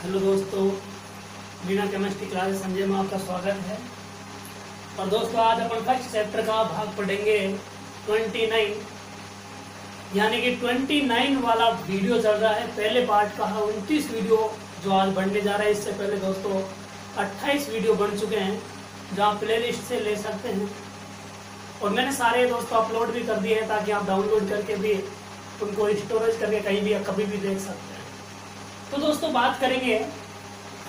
Hello दोस्तों, बिना chemistry class Sanjay में आपका स्वागत है। और दोस्तों आज अपन फर्स्ट चैप्टर का भाग पढ़ेंगे 29, यानी कि 29 वाला वीडियो चल रहा है। पहले पार्ट का 29 वीडियो जो आज बढ़ने जा रहा है। इससे पहले दोस्तों 28 वीडियो बन चुके हैं जो आप प्ले लिस्ट से ले सकते हैं। और मैंने सारे दोस्तों अपलोड भी कर दिए हैं ताकि आप डाउनलोड करके भी उनको स्टोरेज करके कहीं भी कभी भी देख सकते हैं। तो दोस्तों बात करेंगे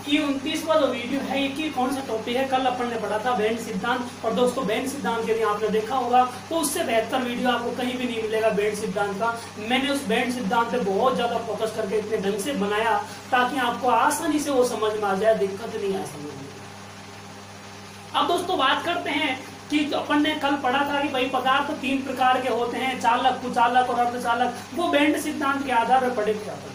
कि 29वां जो वीडियो है ये कि कौन सा टॉपिक है। कल अपन ने पढ़ा था बैंड सिद्धांत, और दोस्तों बैंड सिद्धांत यदि आपने देखा होगा तो उससे बेहतर वीडियो आपको कहीं भी नहीं मिलेगा बैंड सिद्धांत का। मैंने उस बैंड सिद्धांत पे बहुत ज्यादा फोकस करके इतने ढंग से बनाया ताकि आपको आसानी से वो समझ में आ जाए, दिक्कत नहीं आए समझ में। अब दोस्तों बात करते हैं कि अपन ने कल पढ़ा था कि भाई पदार्थ 3 प्रकार के होते हैं, चालक, कुचालक और अर्धचालक। वो बैंड सिद्धांत के आधार पर पढ़े थे अपन।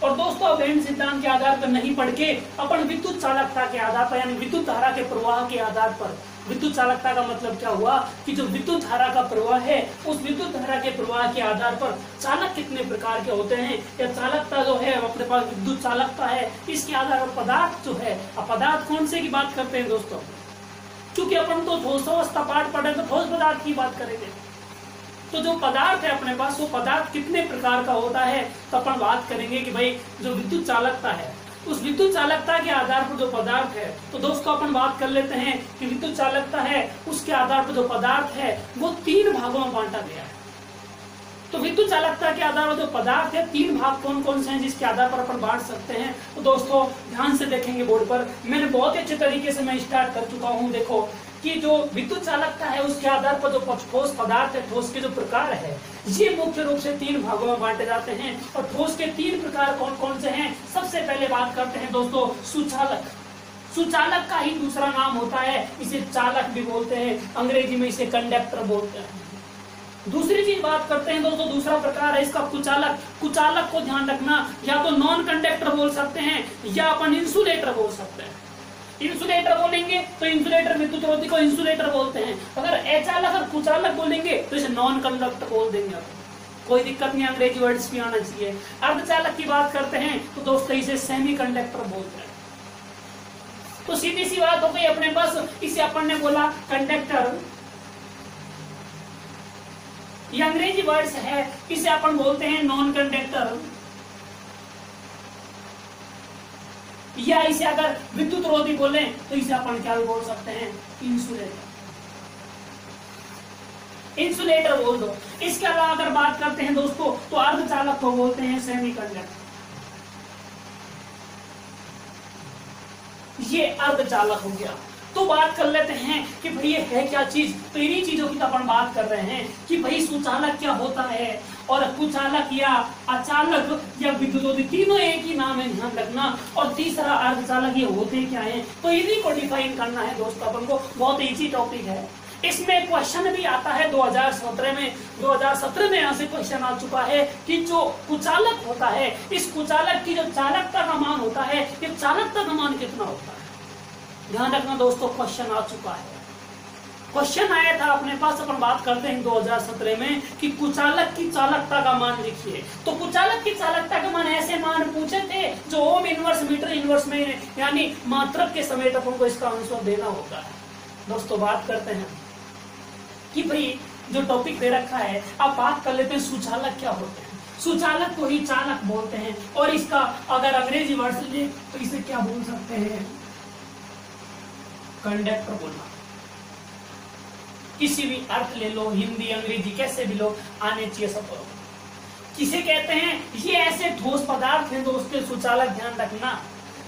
और दोस्तों बैंड सिद्धांत के आधार पर नहीं पढ़ के अपन विद्युत चालकता के आधार पर, यानी विद्युत धारा के प्रवाह के आधार पर। विद्युत चालकता का मतलब क्या हुआ कि जो विद्युत धारा का प्रवाह है उस विद्युत धारा के प्रवाह के आधार पर चालक कितने प्रकार के होते हैं, या चालकता जो है अपने पास विद्युत चालकता है, इसके आधार पर पदार्थ जो है। अब पदार्थ कौन से की बात करते हैं दोस्तों, क्योंकि अपन तो ठोसावस्था पाठ पढ़े तो ठोस पदार्थ की बात करेंगे। तो जो पदार्थ है अपने पास वो पदार्थ कितने प्रकार का होता है, तो अपन बात करेंगे कि भाई जो विद्युत चालकता है उस विद्युत चालकता के आधार पर जो पदार्थ है, तो दोस्तों अपन बात कर लेते हैं कि विद्युत चालकता है उसके आधार पर जो पदार्थ है वो 3 भागों में बांटा गया है। तो विद्युत चालकता के आधार पर जो पदार्थ है 3 भाग कौन कौन से हैं जिसके आधार पर अपन बांट सकते हैं। तो दोस्तों ध्यान से देखेंगे बोर्ड पर, मैंने बहुत अच्छे तरीके से मैं स्टार्ट कर चुका हूँ। देखो कि जो विद्युत चालकता है उसके आधार पर जो ठोस पदार्थ है, ठोस के जो प्रकार है, ये मुख्य रूप से 3 भागों में बांटे जाते हैं। और ठोस के 3 प्रकार कौन कौन से हैं, सबसे पहले बात करते हैं दोस्तों सुचालक। सुचालक का ही दूसरा नाम होता है, इसे चालक भी बोलते हैं, अंग्रेजी में इसे कंडक्टर बोलते हैं। दूसरी चीज बात करते हैं दोस्तों, दूसरा प्रकार है इसका कुचालक। कुचालक को ध्यान रखना, या तो नॉन कंडक्टर बोल सकते हैं या अपन इंसुलेटर बोल सकते हैं। इंसुलेटर बोलेंगे तो इंसुलेटर विद्युत रोधी को इंसुलेटर बोलते हैं। अगर अचालक और कुचालक बोलेंगे तो इसे नॉन कंडक्टर बोल देंगे। कोई दिक्कत नहीं, अंग्रेजी वर्ड्स भी आना चाहिए। अर्धचालक की बात करते हैं तो दोस्तों इसे सेमी कंडक्टर बोलते हैं। तो सीधी सी बात हो गई अपने पास, इसे अपन ने बोला कंडक्टर, ये अंग्रेजी वर्ड्स है, इसे अपन बोलते हैं नॉन कंडक्टर, या इसे अगर विद्युत रोधी बोले तो इसे अपन क्या भी बोल सकते हैं, इंसुलेटर। इंसुलेटर बोल दो। इसके अलावा अगर बात करते हैं दोस्तों तो अर्धचालक को बोलते हैं सेमी कंडक्टर। ये अर्धचालक हो गया। तो बात कर लेते हैं कि भाई ये है क्या चीज। तो इन्हीं चीजों की तो अपन बात कर रहे हैं कि भाई सुचालक क्या होता है, और कुचालक या अचालक या विद्युत, तीनों एक ही नाम है, ध्यान रखना। और तीसरा अर्धचालक, ये होते क्या है, तो इन्हीं को डिफाइन करना है दोस्तों अपन को। बहुत इजी टॉपिक है। इसमें क्वेश्चन भी आता है 2017 में। 2017 में यहाँ से क्वेश्चन आ चुका है कि जो कुचालक होता है, इस कुचालक की जो चालकता का मान होता है, ये चालकता का मान कितना होता है, ध्यान रखना दोस्तों। क्वेश्चन आ चुका है, क्वेश्चन आया था अपने पास। अपन बात करते हैं 2017 में कि कुचालक की चालकता का मान लिखिए। तो कुचालक की चालकता का मान ऐसे मान पूछे थे जो ओम इनवर्स मीटर इनवर्स में, यानी मात्रक के समेत अपन को इसका आंसर देना होता है। दोस्तों बात करते हैं कि भाई जो टॉपिक दे रखा है, अब बात कर लेते हैं सुचालक क्या होते हैं। सुचालक को ही चालक बोलते हैं, और इसका अगर अंग्रेजी वर्ड ले तो इसे क्या बोल सकते हैं, कंडक्टर बोलना। किसी भी अर्थ ले लो, हिंदी अंग्रेजी कैसे भी लो, आने चाहिए सब। किसे कहते हैं, ये ऐसे ठोस पदार्थ हैं दोस्तों सुचालक, ध्यान रखना,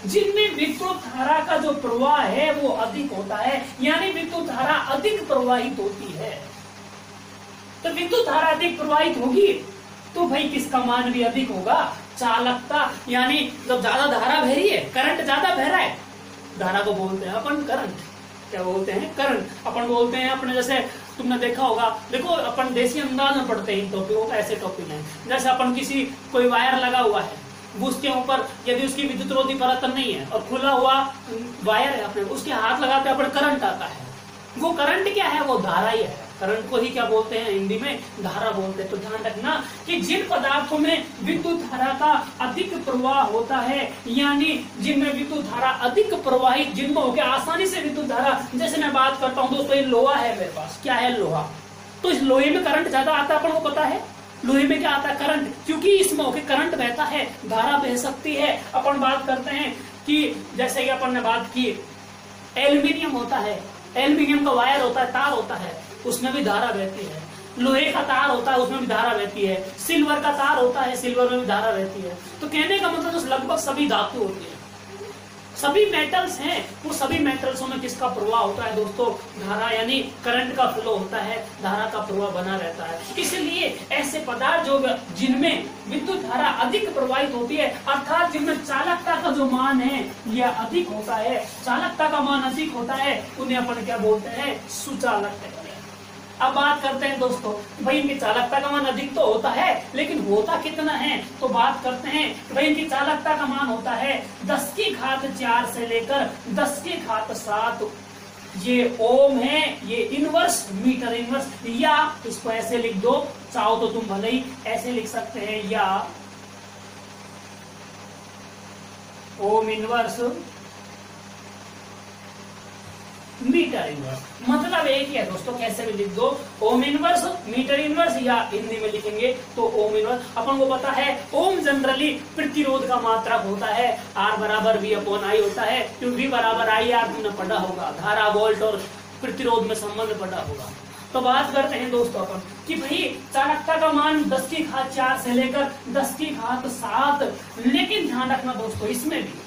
जिनमें विद्युत धारा का जो प्रवाह है वो अधिक होता है, यानी विद्युत धारा अधिक प्रवाहित होती है। तो विद्युत धारा अधिक प्रवाहित होगी तो भाई किसका मान भी अधिक होगा, चालकता। यानी जब ज्यादा धारा बह रही है, करंट ज्यादा बह रहा है, धारा को बोलते हैं अपन करंट। क्या बोलते हैं, करंट। अपन बोलते हैं अपने, जैसे तुमने देखा होगा, देखो अपन देसी अंदाज में पढ़ते हैं टॉपिक, ऐसे टॉपिक हैं जैसे अपन किसी कोई वायर लगा हुआ है, उसके ऊपर यदि उसकी विद्युत रोधी परत नहीं है और खुला हुआ वायर है, अपने उसके हाथ लगाते हैं अपन, करंट आता है। वो करंट क्या है, वो धारा ही है। करंट को ही क्या बोलते हैं हिंदी में, धारा बोलते हैं। तो ध्यान रखना कि जिन पदार्थों में विद्युत धारा का अधिक प्रवाह होता है, यानी जिनमें विद्युत धारा अधिक प्रवाहित, जिनमें होकर आसानी से विद्युत धारा, जैसे मैं बात करता हूं दोस्तों, ये लोहा है मेरे पास, क्या है लोहा, तो इस लोहे में करंट ज्यादा आता है, अपन को पता है लोहे में क्या आता है करंट, क्योंकि इसमें होकर करंट बहता है, धारा बह सकती है। अपन बात करते हैं कि जैसे कि अपन ने बात की एल्यूमिनियम होता है, एल्यूमिनियम का वायर होता है, तार होता है, उसमें भी धारा बहती है। लोहे का तार होता है, उसमें भी धारा बहती है। सिल्वर का तार होता है, सिल्वर में भी धारा बहती है। तो कहने का मतलब लगभग सभी धातु होती है, सभी मेटल्स हैं, वो सभी मेटल्सों में किसका प्रवाह होता है दोस्तों, धारा, यानी करंट का फ्लो होता है, धारा का प्रवाह बना रहता है। इसलिए ऐसे पदार्थ जो जिनमें विद्युत धारा अधिक प्रवाहित होती है, अर्थात जिनमें चालकता का जो मान है यह अधिक होता है, चालकता का मान अधिक होता है, उन्हें अपन क्या बोलते हैं, सुचालक कहते हैं। अब बात करते हैं दोस्तों, भाई इनकी चालकता का मान अधिक तो होता है, लेकिन होता कितना है, तो बात करते हैं कि भाई इनकी चालकता का मान होता है 10⁴ से लेकर 10⁷। ये ओम है, ये इनवर्स, मीटर इनवर्स, या इसको ऐसे लिख दो, चाहो तो तुम भले ही ऐसे लिख सकते हैं, या ओम इनवर्स मीटर इनवर्स, मतलब एक ही है दोस्तों, कैसे भी लिख दो, ओम इनवर्स, मीटर इनवर्स, या हिंदी में लिखेंगे तो ओम इनवर्स। अपन को पता है ओम जनरली प्रतिरोध का मात्रक होता है, R बराबर V/I होता है, क्योंकि V बराबर IR तुमने पढ़ा होगा, धारा वोल्ट और प्रतिरोध में संबंध पढ़ा होगा। तो बात करते हैं दोस्तों अपन कि भाई चालकता का मान 10⁴ से लेकर 10⁷, लेकिन ध्यान रखना दोस्तों, इसमें भी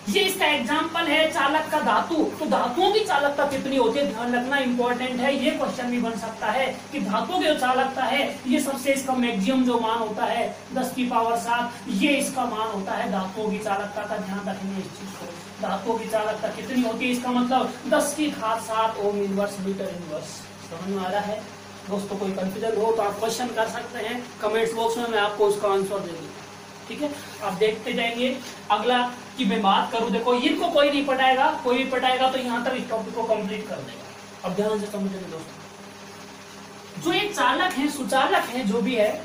ये इसका एग्जाम्पल है चालक का धातु, तो धातुओं की चालकता कितनी होती है, ध्यान रखना इंपॉर्टेंट है। ये क्वेश्चन भी बन सकता है कि धातुओं की जो चालकता है, ये सबसे इसका मैक्सिमम जो मान होता है 10⁷, ये इसका मान होता है धातुओं की चालकता का। ध्यान रखेंगे इस चीज को, धातुओं की चालकता कितनी होती है, इसका मतलब 10⁷ ओम इनवर्स मीटर इनवर्स। समझ में आ रहा है दोस्तों? कोई कंफ्यूजन हो तो आप क्वेश्चन कर सकते हैं कमेंट्स बॉक्स में, मैं आपको उसका आंसर दे दूंगा, ठीक है। आप देखते जाएंगे। अगला की मैं बात करूं, देखो इनको कोई नहीं पढ़ाएगा, कोई भी पढ़ाएगा तो यहाँ तक इस टॉपिक को कंप्लीट कर देगा। अब ध्यान से समझेंगे दोस्तों, जो ये चालक है, सुचालक है, जो भी है,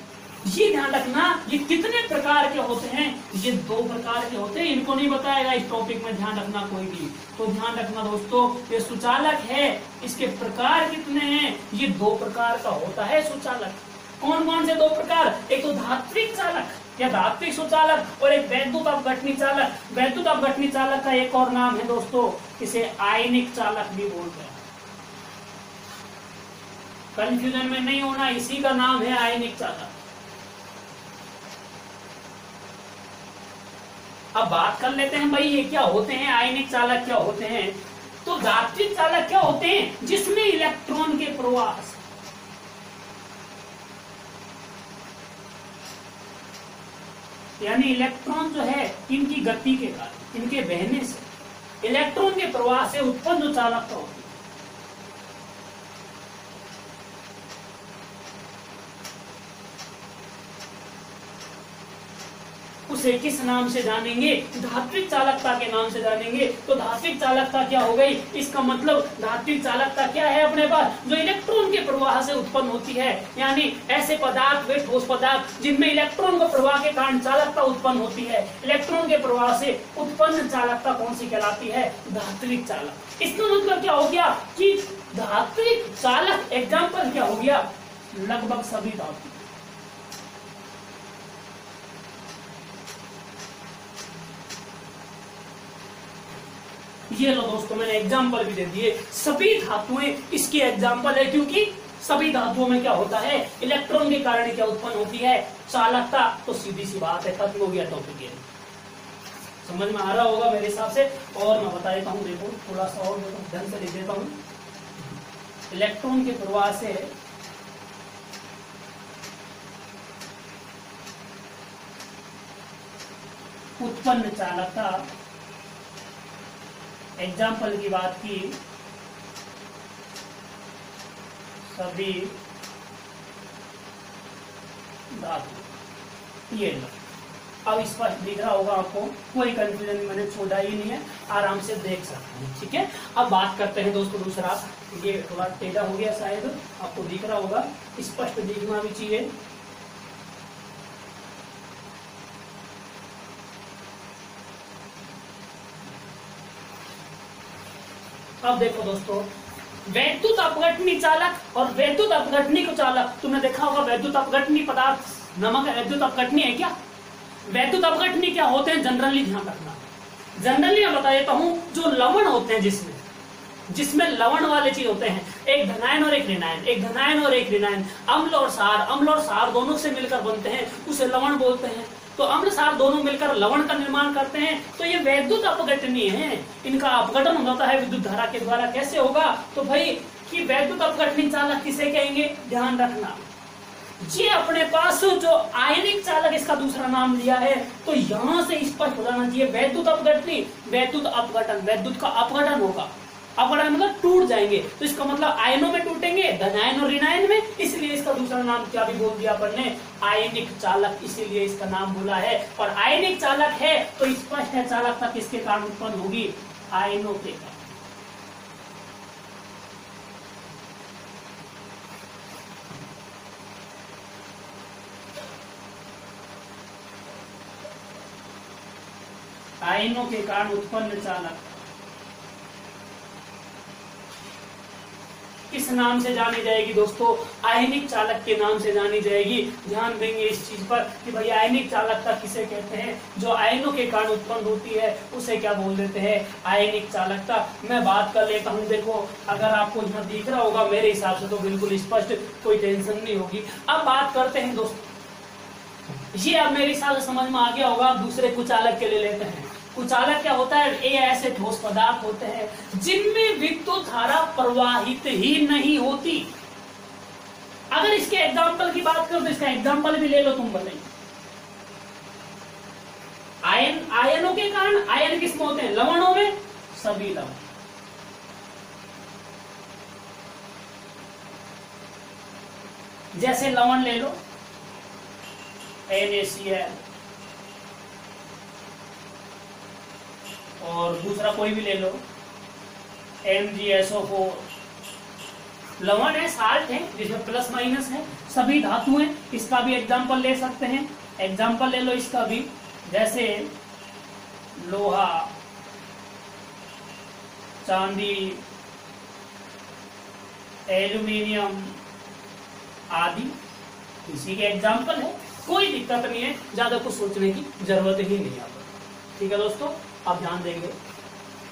ये ध्यान रखना, ये कितने प्रकार के होते हैं, ये 2 प्रकार के होते हैं। इनको नहीं बताएगा इस टॉपिक में, ध्यान रखना कोई भी। तो ध्यान रखना दोस्तों, ये सुचालक है, इसके प्रकार कितने हैं, ये 2 प्रकार का होता है सुचालक। कौन कौन से 2 प्रकार, एक तो धात्विक चालक या धात्विक सुचालक, और एक वैद्युत अपघटनी चालक। वैद्युत अपघटनी चालक का एक और नाम है दोस्तों, इसे आयनिक चालक भी बोलते हैं। कंफ्यूजन में नहीं होना, इसी का नाम है आयनिक चालक। अब बात कर लेते हैं भाई ये क्या होते हैं, आयनिक चालक क्या होते हैं। तो धात्विक चालक क्या होते हैं, जिसमें इलेक्ट्रॉन के प्रवाह, यानी इलेक्ट्रॉन जो है इनकी गति के कारण, इनके बहने से, इलेक्ट्रॉन के प्रवाह से उत्पन्न जो चालकता होती है, उसे किस नाम से जानेंगे, धात्विक चालकता के नाम से जानेंगे। तो धात्विक चालकता क्या हो गई, इसका मतलब धात्विक चालकता क्या है अपने पास, जो इलेक्ट्रॉन के प्रवाह से उत्पन्न होती है, यानी ऐसे पदार्थ वे ठोस पदार्थ जिनमें इलेक्ट्रॉन के प्रवाह के कारण चालकता उत्पन्न होती है। इलेक्ट्रॉन के प्रवाह से उत्पन्न चालकता कौन सी कहलाती है, धात्विक चालक। इसका मतलब क्या हो गया कि धात्विक चालक एग्जाम्पल क्या हो गया, लगभग सभी धातु। ये लो दोस्तों, मैंने एग्जाम्पल भी दे दिए, सभी धातुएं इसकी एग्जाम्पल है, क्योंकि सभी धातुओं में क्या होता है, इलेक्ट्रॉन के कारण क्या उत्पन्न होती है, चालकता। तो सीधी सी बात है, खत्म हो गया टॉपिक। समझ में आ रहा होगा मेरे हिसाब से। और मैं बता देता हूँ, देखो थोड़ा सा और ढंग से लिख देता हूँ। इलेक्ट्रॉन के प्रवाह से उत्पन्न चालकता, एग्जाम्पल की बात की, सभी धातु। ये लो, अब स्पष्ट दिख रहा होगा आपको, कोई कंफ्यूजन मैंने छोड़ा ही नहीं है, आराम से देख सकते हैं, ठीक है। अब बात करते हैं दोस्तों दूसरा, ये थोड़ा टेढ़ा हो गया शायद, आपको दिख रहा होगा, स्पष्ट दिखना भी चाहिए। अब देखो दोस्तों, वैद्युत अपघटनी चालक और वैद्युत अपघटनी चालक, तुमने देखा होगा वैद्युत अपघटनी पदार्थ नमक वैद्युत अपघटनी है क्या? वैद्युत अपघटनी क्या होते हैं जनरली ध्यान रखना। जनरली मैं बता देता हूं, जो लवण होते हैं जिसमें लवण वाले चीज होते हैं, एक धनायन और एक ऋणायन, एक धनायन और एक ऋणायन, अम्ल और सार दोनों से मिलकर बनते हैं, उसे लवण बोलते हैं। तो अम्ल सार दोनों मिलकर लवण का निर्माण करते हैं, तो ये वैद्युत अपघटनीय है। इनका अपघटन होता है विद्युत धारा के द्वारा। कैसे होगा? तो भाई कि वैद्युत अपघटनी चालक किसे कहेंगे, ध्यान रखना। ये अपने पास जो आयनिक चालक इसका दूसरा नाम लिया है, तो यहां से स्पष्ट हो जाना चाहिए वैद्युत अपघटनी, वैद्युत अपघटन, वैद्युत का अपघटन होगा। अपघटन मतलब टूट जाएंगे, तो इसका मतलब आयनों में टूटेंगे, धनायन और ऋणायन में, इसलिए इसका दूसरा नाम क्या भी बोल दिया अपन ने, आयनिक चालक, इसीलिए इसका नाम बोला है। और आयनिक चालक है तो स्पष्ट है चालकता किसके कारण उत्पन्न होगी, आयनों के कारण। आयनों के कारण उत्पन्न चालक किस नाम से जानी जाएगी दोस्तों? आयनिक चालक के नाम से जानी जाएगी। ध्यान देंगे इस चीज पर कि भाई आयनिक चालकता किसे कहते हैं, जो आयनों के कारण उत्पन्न होती है उसे क्या बोल देते हैं, आयनिक चालकता। मैं बात कर लेता हूं, देखो अगर आपको यहाँ दिख रहा होगा मेरे हिसाब से तो बिल्कुल स्पष्ट, कोई टेंशन नहीं होगी। अब बात करते हैं दोस्तों, ये अब मेरे हिसाब से समझ में आ गया होगा। दूसरे कुचालक के लिए लेते हैं। कुचालक क्या होता है? ये ऐसे ठोस पदार्थ होते हैं जिनमें विद्युत धारा प्रवाहित ही नहीं होती। अगर इसके एग्जाम्पल की बात करो तो इसका एग्जाम्पल भी ले लो, तुम बताइए। आयनों के कारण, आयन किसमें होते हैं? लवणों में, सभी लवण। जैसे लवण ले लो, NaCl, और दूसरा कोई भी ले लो, MgSO4। लवण है, साल्ट है, जिसमें प्लस माइनस है, सभी धातु हैं। इसका भी एग्जाम्पल ले सकते हैं। एग्जाम्पल ले लो इसका भी, जैसे लोहा, चांदी, एल्यूमिनियम आदि, इसी के एग्जाम्पल है। कोई दिक्कत नहीं है, ज्यादा कुछ सोचने की जरूरत ही नहीं है। ठीक है दोस्तों, आप ध्यान देंगे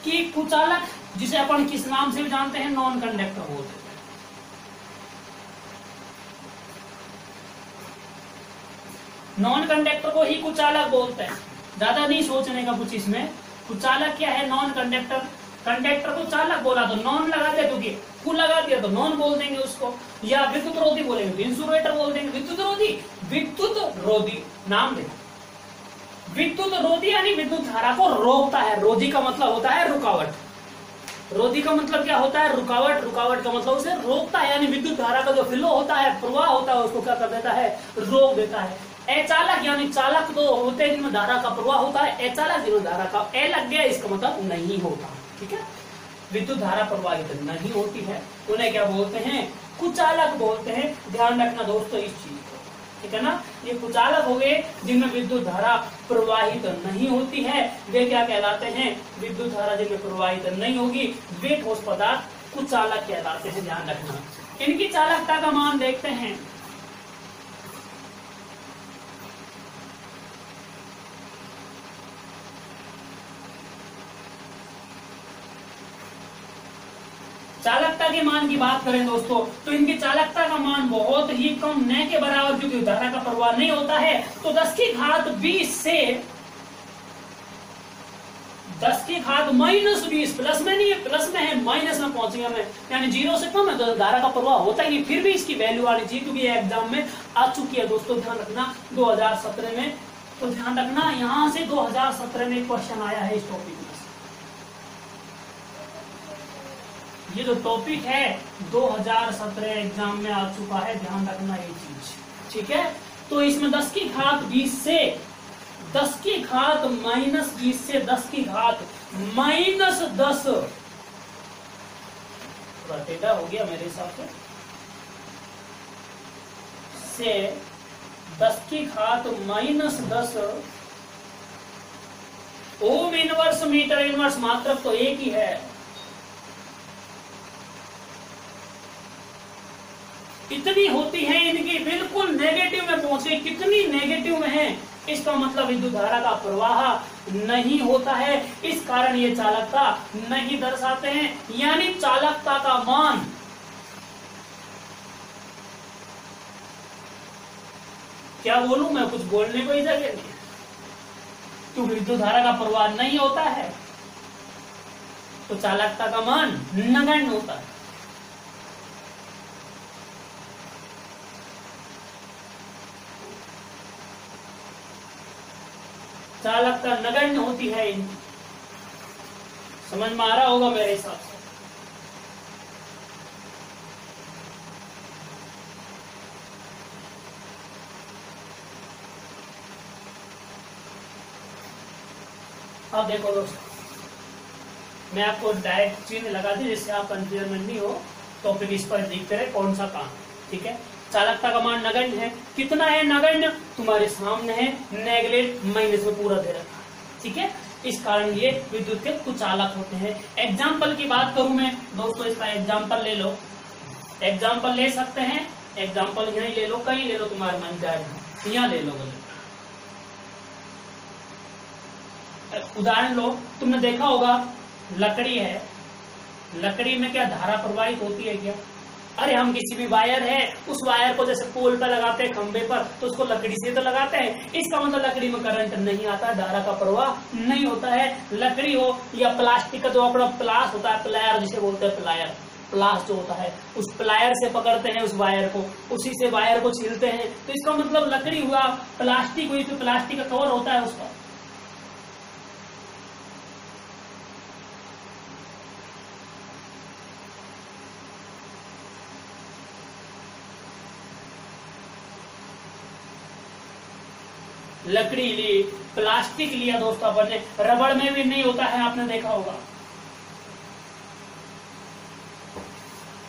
कि कुचालक, जिसे अपन किस नाम से भी जानते हैं, नॉन कंडक्टर बोलते हैं। नॉन कंडक्टर को ही कुचालक बोलते हैं। ज्यादा नहीं सोचने का कुछ इसमें। कुचालक क्या है? Non conductor. कंडक्टर को चालक बोला तो नॉन लगा दे, क्योंकि कु लगा दिया तो नॉन बोल देंगे उसको। या विद्युत रोधी बोलेंगे तो इंसुलेटर बोल देंगे। विद्युत रोधी नाम देना। विद्युत रोधी यानी विद्युत धारा को रोकता है। रोधी का मतलब होता है रुकावट। रोधी का मतलब क्या होता है? रुकावट। रुकावट का मतलब उसे रोकता है, यानी विद्युत धारा का जो फ्लो होता है, प्रवाह होता है, उसको क्या कर देता है? रोक देता है। अचालक यानी चालक तो होते हैं जिनमें धारा का प्रवाह होता है। अचालक जिनमें धारा का ए लग गया, इसका मतलब नहीं होता। ठीक है, विद्युत धारा प्रवाहित नहीं होती है, उन्हें क्या बोलते हैं? कुचालक बोलते हैं। ध्यान रखना दोस्तों इस चीज को, ठीक है ना। ये कुचालक हो गए जिनमें विद्युत धारा प्रवाहित नहीं होती है, वे क्या कहलाते हैं? विद्युत धारा जिनमें प्रवाहित नहीं होगी, वे ठोस पदार्थ कुचालक कहलाते हैं। ध्यान रखना। इनकी चालकता का मान देखते हैं। चालकता के मान की बात करें दोस्तों, तो इनकी चालकता का मान बहुत ही कम, न के बराबर, क्योंकि धारा का प्रवाह नहीं होता है। तो 10 की घात 20 से 10 की घात -20, प्लस में नहीं है, प्लस में है, माइनस में पहुंच गया मैं, यानी 0 से कम है तो धारा का प्रवाह होता ही नहीं। फिर भी इसकी वैल्यू आनी चाहिए, क्योंकि ये एग्जाम में आ चुकी है दोस्तों। ध्यान रखना 2017 में, तो ध्यान रखना यहां से 2017 में क्वेश्चन आया है इस टॉपिक में। ये जो टॉपिक है 2017 एग्जाम में आ चुका है, ध्यान रखना ये चीज। ठीक है, तो इसमें 10 की घात 20 से 10 की घात -20 से 10 की घात -10 थोड़ा टेढ़ा हो गया मेरे हिसाब से 10 की घात -10 ओम इनवर्स मीटर इनवर्स मात्रक तो एक ही है। इतनी होती है इनकी बिल्कुल नेगेटिव में पहुंचे, कितनी नेगेटिव में है, इसका मतलब विद्युत धारा का प्रवाह नहीं होता है, इस कारण ये चालकता नहीं दर्शाते हैं। यानी चालकता का मान क्या बोलूं मैं, कुछ बोलने को ही जगह नहीं, क्योंकि विद्युत धारा का प्रवाह नहीं होता है तो चालकता का मान नगण्य होता है। चालकता नगण्य होती है इनकी, समझ में आ रहा होगा मेरे हिसाब से। अब देखो दोस्तों, मैं आपको डायरेक्ट चिन्ह लगा दी जिससे आप कंफ्यूजन में नहीं हो, तो फिर इस पर देखते रहे कौन सा काम, ठीक है। चालकता का मान नगण्य है, कितना है नगण्य तुम्हारे सामने है, नेगलेक्ट मैंने इसमें पूरा दे रखा, ठीक है। इस कारण ये विद्युत के कुचालक होते हैं। एग्जाम्पल की बात करूं मैं दोस्तों, इसका एग्जाम्पल ले लो, एग्जाम्पल ले सकते हैं, एग्जाम्पल यहीं ले लो, कहीं ले लो, तुम्हारे मन जाएगा, यहाँ ले लो। उदाहरण लो, तुमने देखा होगा लकड़ी है, लकड़ी में क्या धारा प्रवाहित होती है क्या? अरे हम किसी भी वायर है, उस वायर को जैसे पोल पर लगाते हैं, खंबे पर, तो उसको लकड़ी से तो लगाते हैं, इसका मतलब लकड़ी में करंट नहीं आता है, धारा का प्रवाह नहीं होता है। लकड़ी हो या प्लास्टिक का जो अपना प्लास होता है, प्लायर जिसे बोलते हैं, प्लायर, प्लास जो होता है, उस प्लायर से पकड़ते हैं उस वायर को, उसी से वायर को छीलते हैं, तो इसका मतलब लकड़ी हुआ, प्लास्टिक हुई तो प्लास्टिक का कवर होता है उसका। लकड़ी ली, प्लास्टिक लिया दोस्तों अपन ने, रबड़ में भी नहीं होता है, आपने देखा होगा।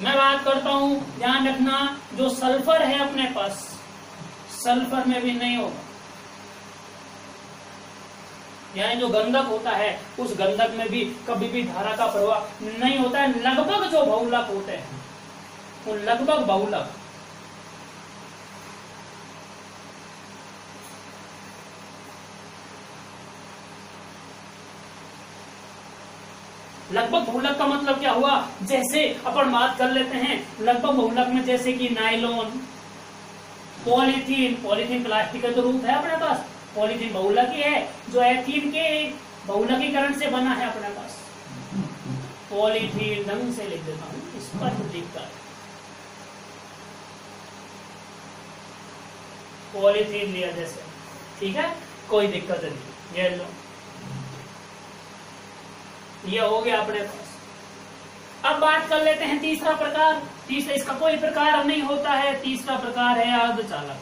मैं बात करता हूं, ध्यान रखना, जो सल्फर है अपने पास, सल्फर में भी नहीं होगा। यानी जो गंधक होता है, उस गंधक में भी कभी भी धारा का प्रवाह नहीं होता है। लगभग जो बहुलक होते हैं, वो लगभग बहुलक, लगभग बहुलक का मतलब क्या हुआ, जैसे अपन बात कर लेते हैं लगभग बहुलक में, जैसे कि नायलॉन, पॉलीथीन, पॉलीथीन प्लास्टिक का तो रूप है अपने पास, पॉलीथीन बहुलक ही है, जो एथीन के बहुलकीकरण से बना है अपने पास। पॉलीथीन ढंग से लिख देता हूं, स्पष्ट दिखता है, पॉलीथीन लिया जैसे, ठीक है, कोई दिक्कत नहीं। ये लो, ये हो गया अपने पास। अब बात कर लेते हैं तीसरा प्रकार। तीसरा, इसका कोई प्रकार नहीं होता है, तीसरा प्रकार है अर्धचालक।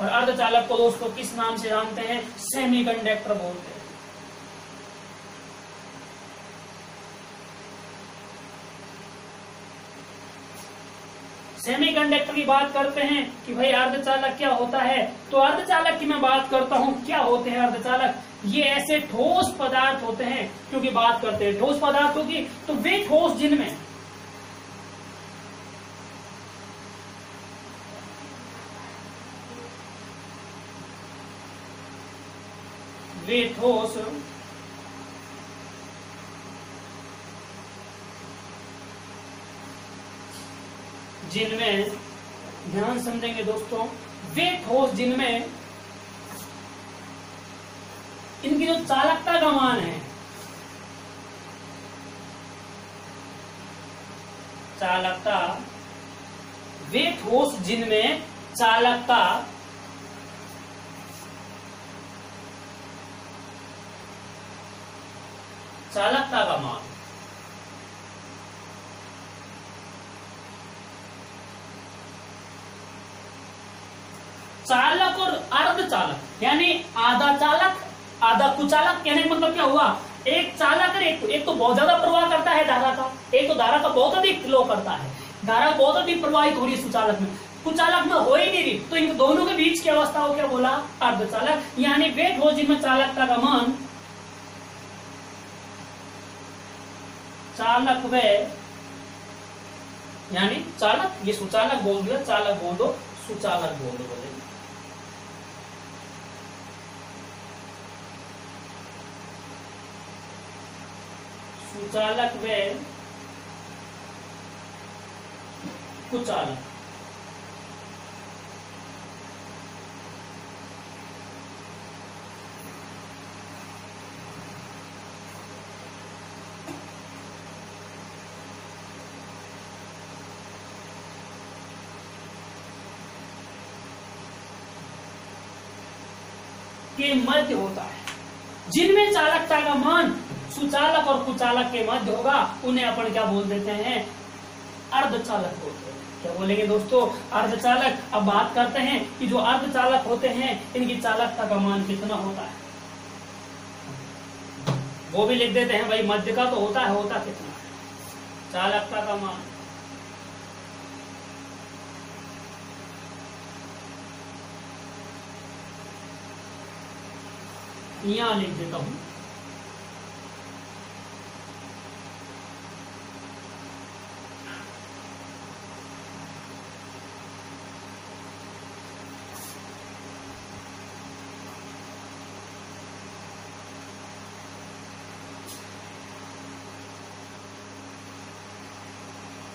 और अर्धचालक को दोस्तों किस नाम से जानते हैं? सेमीकंडक्टर बोलते हैं। सेमीकंडक्टर की बात करते हैं कि भाई अर्धचालक क्या होता है, तो अर्धचालक की मैं बात करता हूं, क्या होते हैं अर्धचालक? ये ऐसे ठोस पदार्थ होते हैं, क्योंकि बात करते हैं ठोस पदार्थों की, तो वे ठोस जिनमें वे ठोस जिनमें, ध्यान समझेंगे दोस्तों, वे ठोस जिनमें इनकी जो चालकता का मान है, चालकता, वे ठोस जिनमें चालकता का मान चालक और अर्धचालक, यानी आधा चालक आधा कुचालक। कहने का मतलब क्या हुआ, एक चालक और एक तो बहुत ज्यादा प्रवाह करता है धारा का, एक तो धारा का बहुत अधिक फ्लो करता है, धारा बहुत अधिक प्रवाहित हो रही है सुचालक में, कुचालक में हो ही नहीं रही, तो इन दोनों के बीच की अवस्था को क्या बोला, अर्धचालक। यानी वे ठोस जिनमें चालकता का मान चालक व, यानी चालक, ये सुचालक बोल दिया, चालक बोल दो, सुचालक बोल दो, बोले सुचालक व कुचालक। के मध्य होता है, जिनमें चालकता का मान सुचालक और कुचालक के मध्य होगा उन्हें अपन क्या बोल देते हैं, अर्धचालक बोलते हैं। क्या बोलेंगे दोस्तों, अर्धचालक। अब बात करते हैं कि जो अर्धचालक होते हैं इनकी चालकता का मान कितना होता है, वो भी लिख देते हैं भाई, मध्य का तो होता कितना है चालकता का मान। यहां लिख देता हूं,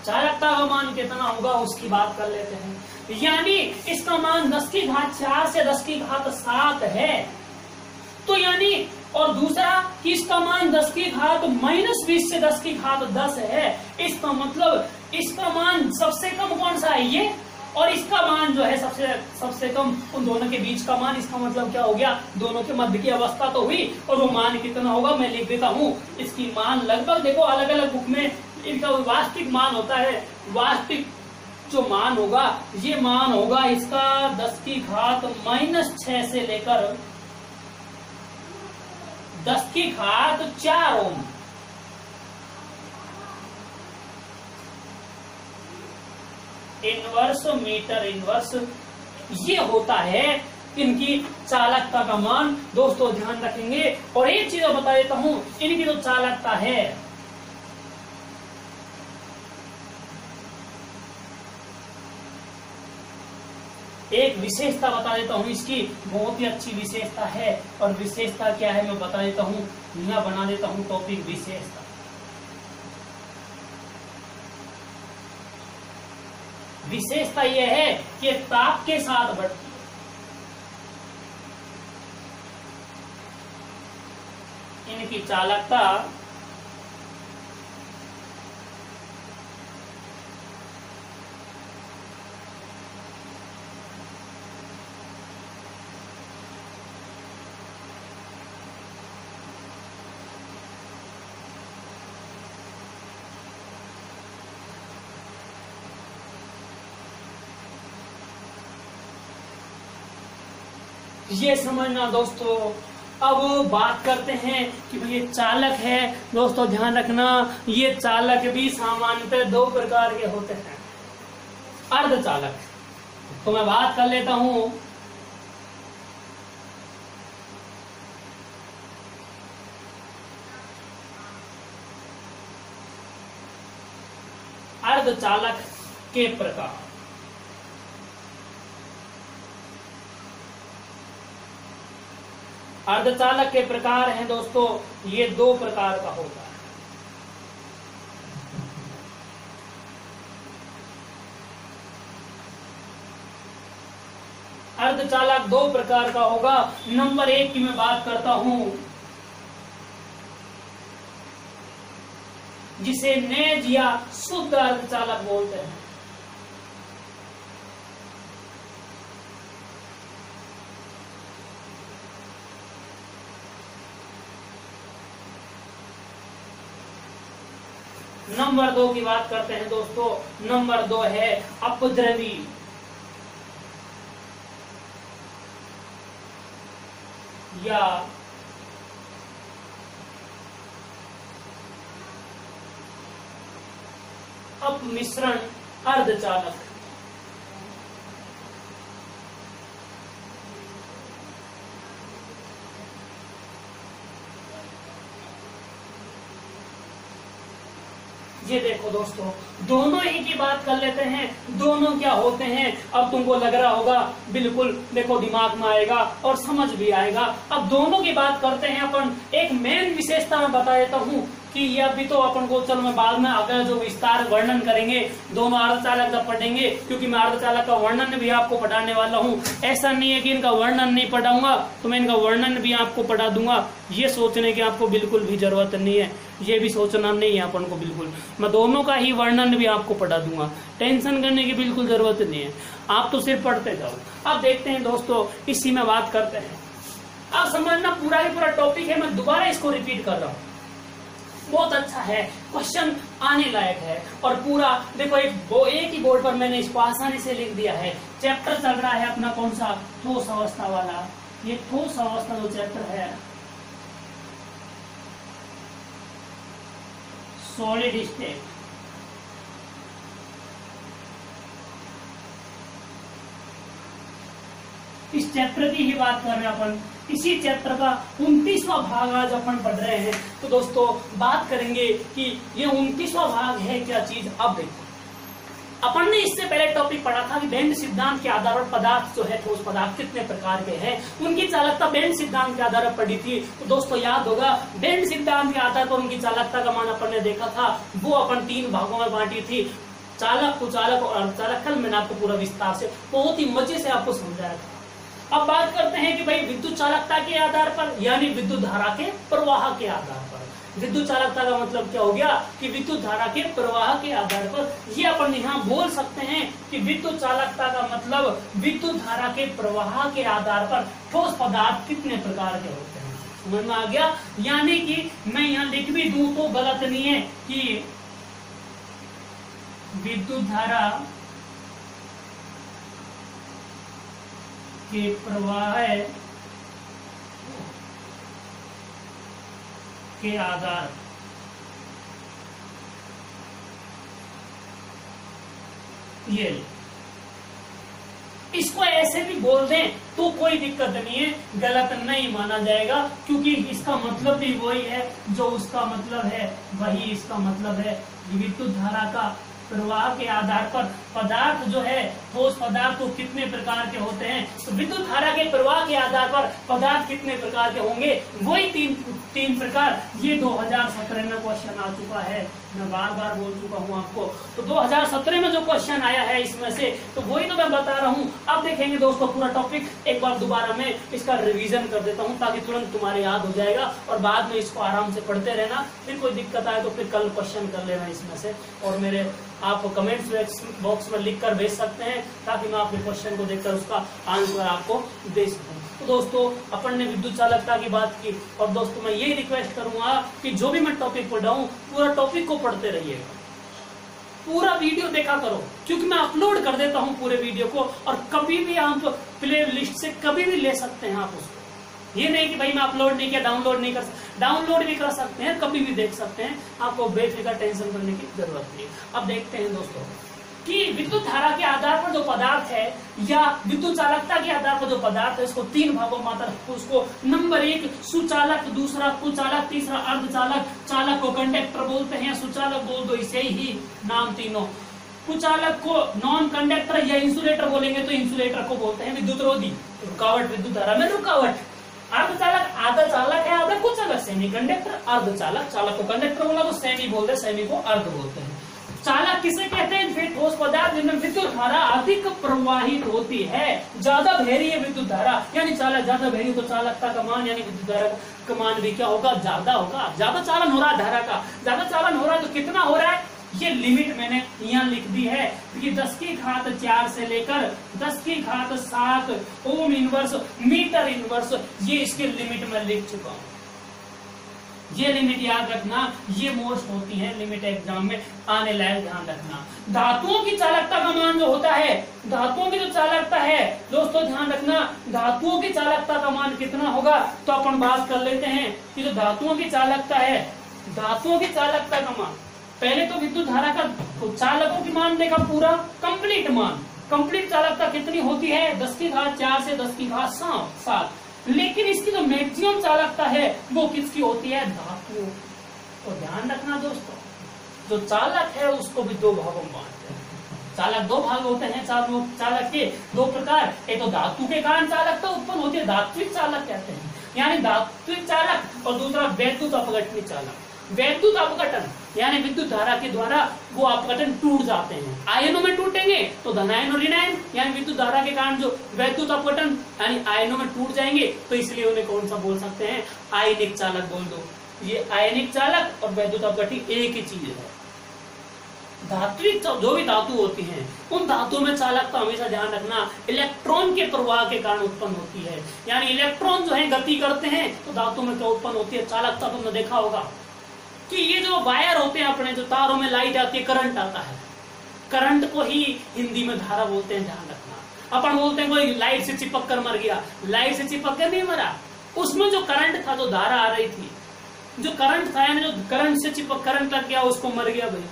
चालकता का मान कितना होगा उसकी बात कर लेते हैं। यानी इसका मान 10 की घात 4 से 10 की घात 7 है, तो यानी, और दूसरा कि इसका मान 10 की घात -20 से 10 की घात 10 है। इसका मतलब इसका मान सबसे कम कौन सा है, ये, और इसका मान जो है सबसे कम, उन दोनों के बीच का मान। इसका मतलब क्या हो गया, दोनों के मध्य की अवस्था तो हुई, और वो मान कितना होगा मैं लिख देता हूं। इसकी मान लगभग देखो अलग अलग बुक में इनका वास्तविक मान होता है, वास्तविक जो मान होगा ये मान होगा इसका 10 की घात -6 से लेकर 10 की घात 4 ओम। इनवर्स मीटर इनवर्स ये होता है इनकी चालकता का मान। दोस्तों ध्यान रखेंगे, और एक चीज बता देता हूं, इनकी जो चालकता है, एक विशेषता बता देता हूं इसकी, बहुत ही अच्छी विशेषता है। और विशेषता क्या है मैं बता देता हूं, यहां बना देता हूं टॉपिक विशेषता। विशेषता यह है कि ताप के साथ बढ़ती है। इनकी चालकता ये समझना दोस्तों। अब बात करते हैं कि भाई ये चालक है। दोस्तों ध्यान रखना, ये चालक भी सामान्यतः 2 प्रकार के होते हैं। अर्धचालक, तो मैं बात कर लेता हूं अर्धचालक के प्रकार। अर्धचालक के प्रकार हैं दोस्तों, ये 2 प्रकार का होता है। अर्धचालक 2 प्रकार का होगा। नंबर 1 की मैं बात करता हूं, जिसे नेज या शुद्ध अर्धचालक बोलते हैं। नंबर 2 की बात करते हैं दोस्तों। नंबर 2 है अपद्रवी। या अपमिश्रण अर्धचालक। ये देखो दोस्तों, दोनों ही की बात कर लेते हैं, दोनों क्या होते हैं अब तुमको लग रहा होगा, बिल्कुल देखो दिमाग में आएगा और समझ भी आएगा। अब दोनों की बात करते हैं अपन। एक मेन विशेषता मैं बता देता हूँ कि ये अभी तो अपन को चलो मैं बाद में अगर जो विस्तार वर्णन करेंगे दोनों अर्धचालक का पढ़ेंगे, क्योंकि मैं अर्धचालक का वर्णन भी आपको पढ़ाने वाला हूँ। ऐसा नहीं है कि इनका वर्णन नहीं पढ़ाऊंगा, तो मैं इनका वर्णन भी आपको पढ़ा दूंगा। ये सोचने की आपको बिल्कुल भी जरूरत नहीं है, ये भी सोचना नहीं है अपन को बिल्कुल। मैं दोनों का ही वर्णन भी आपको पढ़ा दूंगा, टेंशन करने की बिल्कुल जरूरत नहीं है, आप तो सिर्फ पढ़ते जाओ। अब देखते हैं दोस्तों, इसी में बात करते हैं। अब समझना पूरा ही पूरा टॉपिक है, मैं दोबारा इसको रिपीट कर रहा हूँ, बहुत अच्छा है, क्वेश्चन आने लायक है। और पूरा देखो एक ही बोर्ड पर मैंने इसको आसानी से लिख दिया है। चैप्टर चल रहा है अपना कौन सा, ठोस अवस्था वाला। ये ठोस अवस्था जो चैप्टर है, सॉलिड स्टेट। इस चैप्टर की ही बात कर रहे हैं अपन। इसी चैप्टर का 29वां भाग आज अपन पढ़ रहे हैं। तो दोस्तों बात करेंगे कि ये 29वां भाग है क्या चीज। अब देखो, अपन ने इससे पहले टॉपिक पढ़ा था कि बेंड सिद्धांत के आधार पर पदार्थ जो है, ठोस पदार्थ कितने प्रकार के हैं, उनकी चालकता बेंड सिद्धांत के आधार पर पढ़ी थी। तो दोस्तों याद होगा, बेंड सिद्धांत के आधार पर उनकी चालकता का मान अपन ने देखा था, वो अपन 3 भागों में बांटी थी, चालक, कुचालक और अर्धचालक। कल मैंने आपको पूरा विस्तार से बहुत ही मजे से आपको समझाया था। अब बात करते हैं कि भाई विद्युत चालकता के आधार पर, यानी विद्युत धारा के प्रवाह के आधार पर। विद्युत चालकता का मतलब क्या हो गया कि विद्युत धारा के प्रवाह के आधार पर। ये अपन यहाँ बोल सकते हैं कि विद्युत चालकता का मतलब विद्युत धारा के प्रवाह के आधार पर ठोस पदार्थ कितने प्रकार के होते हैं। समझ में आ गया। यानी कि मैं यहाँ लिख भी दूं तो गलत नहीं है कि विद्युत धारा के प्रवाह के आधार ये, इसको ऐसे भी बोल दें तो कोई दिक्कत नहीं है, गलत नहीं माना जाएगा, क्योंकि इसका मतलब भी वही है जो उसका मतलब है, वही इसका मतलब है। विद्युत धारा का प्रवाह के आधार पर पदार्थ जो है, ठोस पदार्थ तो कितने प्रकार के होते हैं। तो विद्युत धारा के प्रवाह के आधार पर पदार्थ कितने प्रकार के होंगे, वही तीन प्रकार। ये 2017 में क्वेश्चन आ चुका है, मैं बार बार बोल चुका हूँ आपको। तो 2017 में जो क्वेश्चन आया है इसमें से, तो वही तो मैं बता रहा हूँ। अब देखेंगे दोस्तों पूरा टॉपिक एक बार दोबारा मैं इसका रिवीजन कर देता हूँ, ताकि तुरंत तुम्हारे याद हो जाएगा और बाद में इसको आराम से पढ़ते रहना। फिर कोई दिक्कत आए तो फिर कल क्वेश्चन कर लेना इसमें से, और मेरे आप कमेंट्स बॉक्स में लिख कर भेज सकते हैं, ताकि मैं आपके क्वेश्चन को देखकर उसका आंसर आपको दे सकूं। तो दोस्तों अपन ने विद्युत चालकता की बात की, और दोस्तों मैं यही रिक्वेस्ट करूंगा कि जो भी मैं टॉपिक पढ़ाऊं पूरा टॉपिक को पढ़ते रहिएगा, पूरा वीडियो देखा करो, क्योंकि मैं अपलोड कर देता हूं पूरे वीडियो को, और कभी भी आप प्ले लिस्ट से कभी भी ले सकते हैं आप उसको। ये नहीं कि भाई मैं अपलोड नहीं किया, डाउनलोड नहीं कर सकते, डाउनलोड भी कर सकते हैं, कभी भी देख सकते हैं, आपको बेफिक्र टेंशन करने की जरूरत नहीं। अब देखते हैं दोस्तों कि विद्युत धारा के आधार पर जो पदार्थ है, या विद्युत चालकता के आधार पर जो पदार्थ है, इसको 3 भागों में आता है। उसको नंबर 1 सुचालक, दूसरा कुचालक, तीसरा अर्धचालक। चालक को कंडक्टर बोलते हैं, सुचालक बोल दो इसे ही नाम तीनों। कुचालक को नॉन कंडक्टर या इंसुलेटर बोलेंगे, तो इंसुलेटर को बोलते हैं विद्युत रोधी, रुकावट, विद्युत धारा में रुकावट। अर्धचालक आधा चालक है, आधा कुचालक, सेमी कंडक्टर। अर्धचालक, चालक को कंडक्टर बोला तो सेमी बोलते, सेमी को अर्ध बोलते हैं। चालक किसे कहते हैं, फिर ठोस पदार्थ जिनमें विद्युत धारा अधिक प्रवाहित होती है, ज्यादा बहरी है विद्युत धारा, यानी चालक ज्यादा बहरी, तो चालकता का मान यानी विद्युत धारा का मान भी क्या होगा, ज्यादा होगा। ज्यादा चालन हो रहा है धारा का, ज्यादा चालन हो रहा है तो कितना हो रहा है, ये लिमिट मैंने यहाँ लिख दी है कि 10⁴ से लेकर 10⁷ ओम इनवर्स मीटर इनवर्स, ये इसके लिमिट में लिख चुका हूं। ये लिमिट याद रखना, ये मोस्ट होती है लिमिट एग्जाम में आने लायक, ध्यान रखना। धातुओं की चालकता का मान जो होता है, धातुओं की जो चालकता है दोस्तों ध्यान रखना, धातुओं की चालकता का मान कितना होगा, तो अपन बात कर लेते हैं कि जो धातुओं की चालकता है, धातुओं की चालकता का मान, पहले तो विद्युत धारा का चालकों की मान देखा पूरा कंप्लीट मान, कंप्लीट चालकता कितनी होती है 10⁴ से 10⁷ लेकिन इसकी जो मैक्सिमम चालकता है वो किसकी होती है, धातुओं। तो ध्यान रखना दोस्तों, जो चालक है उसको भी दो भागों में बांटते हैं। चालक दो भाग होते हैं, चालक के दो प्रकार, एक तो धातु के कारण चालकता उत्पन्न होती है, धात्विक चालक कहते हैं, यानी धात्विक चालक, और दूसरा वैद्युत अपघटनी चालक। वैद्युत अपघटन यानी विद्युत धारा के द्वारा वो अपघटन टूट जाते हैं, आयनों में टूटेंगे तो धनायन और ऋणायन, यानी विद्युत धारा के कारण जो वैद्युत अपघटन यानी आयनों में टूट जाएंगे, तो इसलिए उन्हें कौन सा बोल सकते हैं, आयनिक चालक बोल दो। ये आयनिक चालक और वैद्युत अपघटन एक ही चीज है। धात्विक जो भी धातु होती हैं उन धातुओं में चालकता हमेशा ध्यान रखना इलेक्ट्रॉन के प्रवाह के कारण उत्पन्न होती है, यानी इलेक्ट्रॉन जो है गति करते हैं तो धातु में क्या उत्पन्न होती है, चालकता। तुमने देखा होगा कि ये जो वायर होते हैं अपने, जो तारों में लाइट आती है, करंट आता है, करंट को ही हिंदी में धारा बोलते हैं, ध्यान रखना। अपन बोलते हैं कोई लाइट से चिपक कर मर गया, लाइट से चिपक कर नहीं मरा, उसमें जो करंट था, जो धारा आ रही थी, जो करंट था, यानी जो करंट से चिपक करंट लग गया उसको मर गया भाई,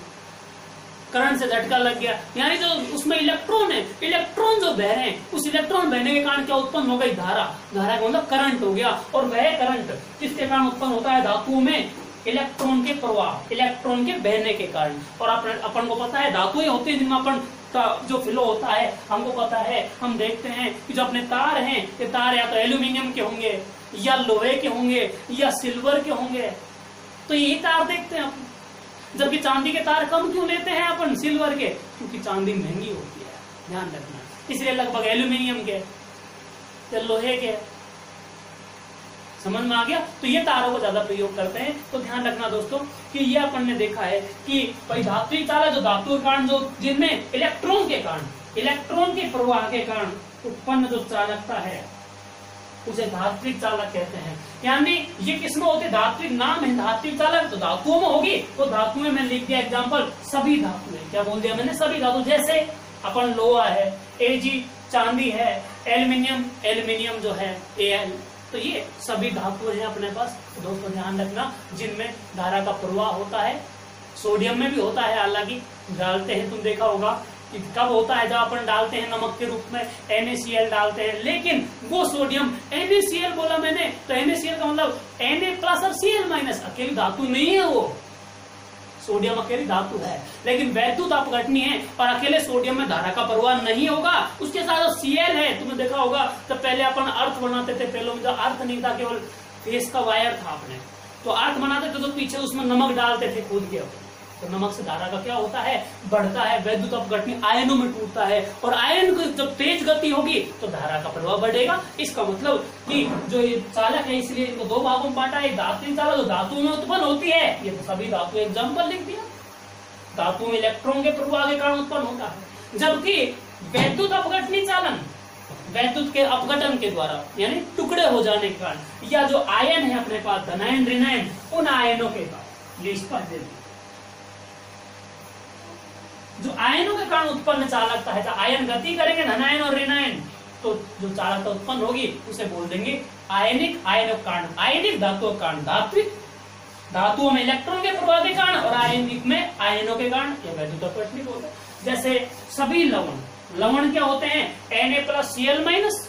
करंट से झटका लग गया, यानी जो उसमें इलेक्ट्रॉन है, इलेक्ट्रॉन जो बह रहे हैं, उस इलेक्ट्रॉन बहने के कारण क्या उत्पन्न हो गई, धारा। धारा का मतलब करंट हो गया, और वह करंट किसके कारण उत्पन्न होता है, धातुओं में इलेक्ट्रॉन के प्रवाह, इलेक्ट्रॉन के बहने के कारण। और अपन को पता है धातुएं होती है जिनमें अपन का जो फ्लो होता है, हमको पता है, हम देखते हैं कि जो अपने तार हैं, ये तार या तो एल्यूमिनियम के होंगे, या लोहे के होंगे, या सिल्वर के होंगे, तो यही तार देखते हैं अपन। जबकि चांदी के तार कम क्यों लेते हैं अपन सिल्वर के, क्योंकि चांदी महंगी होती है, ध्यान रखना, इसलिए लगभग एल्यूमिनियम के या लोहे के। समझ में आ गया? तो ये तारों को ज्यादा प्रयोग करते हैं। तो ध्यान रखना दोस्तों कि ये अपन ने देखा है कि भाई धात्विक चालक जो धातु के कारण, जो जिनमें इलेक्ट्रॉन के कारण, इलेक्ट्रॉन के प्रवाह के कारण उत्पन्न जो चालकता है उसे धात्विक चालक कहते हैं। यानी ये किसमें होते, धात्विक नाम है धात्विक चालक, तो धातुओं में होगी, तो धातुओं में मैंने लिख दिया एग्जाम्पल सभी धातुएं, क्या बोल दिया मैंने, सभी धातु। जैसे अपन लोहा है Ag, चांदी है एल्यूमिनियम, एल्यूमिनियम जो है Al, तो ये सभी धातुएं हैं अपने पास। तो दोस्तों ध्यान रखना जिनमें धारा का प्रवाह होता है, सोडियम में भी होता है, हालांकि डालते हैं, तुम देखा होगा कि कब होता है, जब अपन डालते हैं नमक के रूप में NaCl डालते हैं, लेकिन वो सोडियम NaCl बोला मैंने, तो NaCl का मतलब Na+ और Cl-, अकेली धातु नहीं है वो, सोडियम अकेली धातु है, लेकिन वैद्युत अपघटनी है और अकेले सोडियम में धारा का प्रवाह नहीं होगा। उसके साथ Cl है, तुमने देखा होगा जब पहले अपन अर्थ बनाते थे, पहले में जो अर्थ नहीं था, केवल फेस का वायर था अपने, तो अर्थ बनाते थे तो पीछे उसमें नमक डालते थे कूद के, तो नमक से धारा का क्या होता है, बढ़ता है, वैद्युत अपघटनी आयनों में टूटता है, और आयन को जब तेज गति होगी तो धारा का प्रवाह बढ़ेगा। इसका मतलब कि जो ये चालक है, इसलिए इनको दो भागों में बांटा है, धात्विक चालक जो धातु में उत्पन्न होती है, ये तो सभी धातु एग्जाम्पल लिख दिया, धातु में इलेक्ट्रॉन के प्रवाह के कारण उत्पन्न होता है। जबकि वैद्युत अपघटनी चालन, वैद्युत के अपघटन के द्वारा यानी टुकड़े हो जाने के कारण, या जो आयन है अपने पास धनायन ऋणायन, उन आयनों के कारण, ये स्पष्ट दे दिया, जो आयनों के कारण उत्पन्न चालकता है, आयन गति करेंगे धनायन और ऋणायन, तो जो चालकता उत्पन्न होगी उसे बोल देंगे आयनिक, आयनों के कारण आयनिक, धातुओं के कारण धात्विक, धातुओं में इलेक्ट्रॉन के प्रवाह के कारण और आयनिक में आयनों के कारण या वैद्युत अपघटनी बोलते हैं। जैसे सभी लवण, लवण क्या होते हैं, Na+Cl-,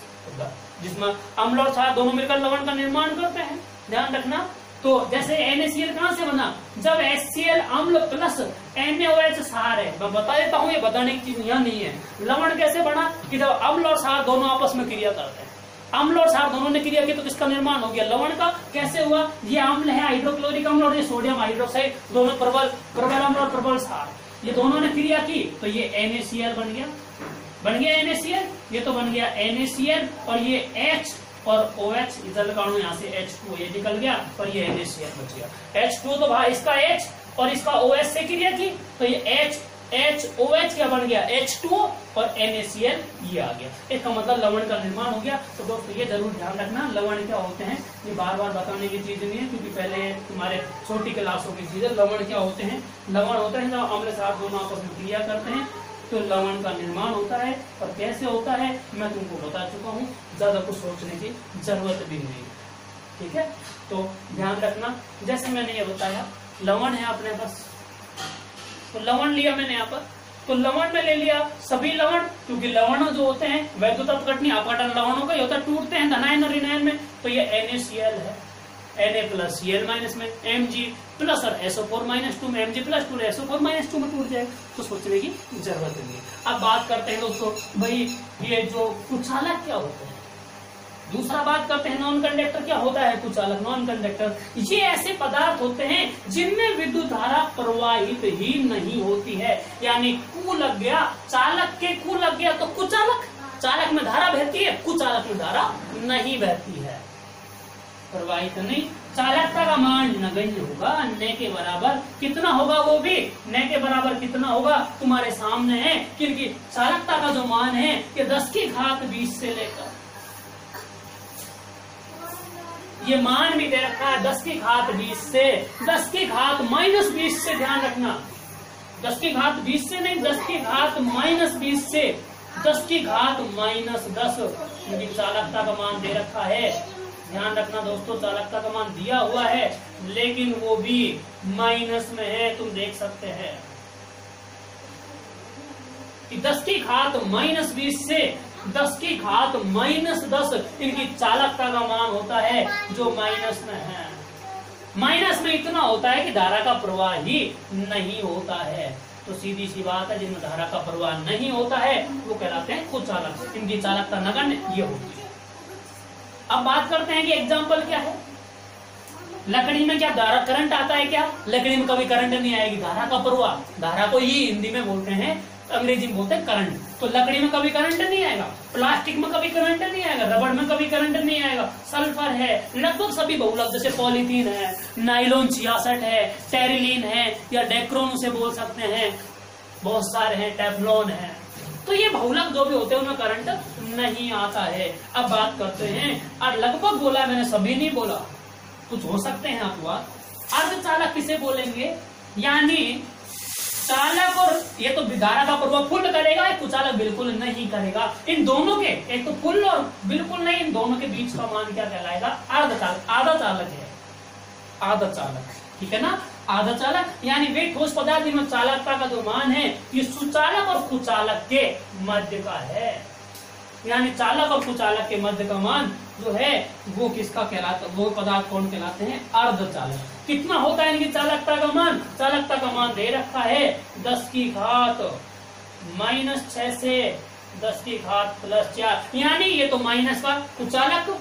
जिसमें अम्ल और क्षार दोनों मिलकर लवण का निर्माण करते हैं, ध्यान रखना। तो जैसे NaCl कहां से बना, जब HCl अम्ल प्लस NaOH क्षार है, मैं बता देता हूं, ये बताने की चीज यहाँ नहीं है। लवण कैसे बना कि जब अम्ल और क्षार दोनों आपस में क्रिया करते हैं, अम्ल और क्षार दोनों ने क्रिया की तो किसका निर्माण हो गया, लवण का। कैसे हुआ, ये अम्ल है हाइड्रोक्लोरिक अम्ल और ये सोडियम हाइड्रोक्साइड, दोनों प्रबल अम्ल और प्रबल क्षार, ये दोनों ने क्रिया की तो ये NaCl बन गया, बन गया NaCl, ये तो बन गया NaCl, और ये H और OH जल अणु यहाँ से H2 ये निकल गया और ये NaCl बच गया। H2 तो भाई इसका H और इसका OH से क्रिया की तो ये H HOH क्या बन गया, H2O और NaCl ये आ गया। इसका मतलब लवण का निर्माण हो गया। तो दोस्तों ये जरूर ध्यान रखना, लवण क्या होते हैं ये बार बार बताने की चीज नहीं है, क्योंकि पहले तुम्हारे छोटी क्लासों की चीज है। लवण क्या होते हैं, लवण होते हैं जब अम्ल क्षार दोनों आपस में क्रिया करते हैं तो लवण का निर्माण होता है। और कैसे होता है मैं तुमको बता चुका हूँ, ज्यादा कुछ सोचने की जरूरत भी नहीं। ठीक है, तो ध्यान रखना। जैसे मैंने ये बताया लवण है अपने पास, तो लवण लिया मैंने यहाँ पर, तो लवण में ले लिया सभी लवण, क्योंकि लवण जो होते हैं वैद्युत अपघटनी अपघटन लवणों का ही होता है, टूटते हैं धनायन और ऋणायन में। तो ये NaCl है, Na प्लस Cl माइनस में, Mg प्लस और SO4 माइनस 2 में, Mg प्लस 2 SO4 माइनस 2 में टूट जाएगा, तो सोचने की जरूरत नहीं है। अब बात करते हैं दोस्तों भाई ये जो कुचालक क्या होता है। दूसरा बात करते हैं नॉन कंडक्टर क्या होता है। कुचालक नॉन कंडक्टर ये ऐसे पदार्थ होते हैं जिनमें विद्युत धारा प्रवाहित ही नहीं होती है। यानी कू लग गया, चालक के कू लग गया तो कुचालक, चालक में धारा बहती है, कुचालक में धारा नहीं बहती है, प्रवाहित नहीं। चालकता का मान नगण्य होगा, न के बराबर। कितना होगा वो भी न के बराबर कितना होगा तुम्हारे सामने है, क्योंकि चालकता का जो मान है ये 10 की घात 20 से लेकर, ये मान भी दे रखा है 10 की घात 20 से 10 की घात माइनस 20 से, ध्यान रखना 10 की घात 20 से नहीं, 10 की घात माइनस 20 से, 10 की घात माइनस 10 क्योंकि चालकता का मान दे रखा है। ध्यान रखना दोस्तों, चालकता का मान दिया हुआ है लेकिन वो भी माइनस में है, तुम देख सकते हैं कि 10 की घात माइनस 20 से 10 की घात माइनस 10 इनकी चालकता का मान होता है जो माइनस में है। माइनस में इतना होता है कि धारा का प्रवाह ही नहीं होता है। तो सीधी सी बात है, जिनमें धारा का प्रवाह नहीं होता है वो कहलाते हैं कुचालक, इनकी चालकता नगण्य ये होती है। अब बात करते हैं कि एग्जाम्पल क्या है। लकड़ी में क्या धारा करंट आता है क्या, लकड़ी में कभी करंट नहीं आएगी। धारा का प्रवाह, धारा को ही हिंदी में बोलते हैं, अंग्रेजी में बोलते हैं करंट। तो लकड़ी में कभी करंट नहीं आएगा, प्लास्टिक में कभी करंट नहीं आएगा, रबड़ में कभी करंट नहीं आएगा। सल्फर है, लगभग सभी बहुलक जैसे पॉलीथीन है, नाइलॉन 66 है, टेरिलीन है या डेक्रोन उसे बोल सकते हैं, बहुत सारे हैं, टेफ्लॉन है। तो ये बहुलक जो भी होते हैं उनमें करंट नहीं आता है। अब बात करते हैं, और लगभग बोला मैंने, सभी नहीं बोला, कुछ हो सकते हैं अपवाद। अर्धचालक किसे बोलेंगे, यानी चालक और ये तो धारा का प्रभाव फुल करेगा, कुचालक बिल्कुल नहीं करेगा। इन दोनों के, एक तो फुल और बिल्कुल नहीं, इन दोनों के बीच का मान क्या कहलाएगा, अर्धचालक। आधा चालक है, आधा चालक, ठीक है ना। आधा चालक यानी वे ठोस पदार्थ जिनमें चालकता का जो मान है ये सुचालक और कुचालक के मध्य का है। यानी चालक और कुचालक के मध्य का मान जो है वो किसका कहलाता, वो पदार्थ कौन कहलाते हैं, अर्धचालक। कितना होता है इनकी चालकता का मान, चालकता का मान दे रखा है 10 की घात माइनस 6 से 10 की घात प्लस 4। यानी ये तो माइनस का कुचालक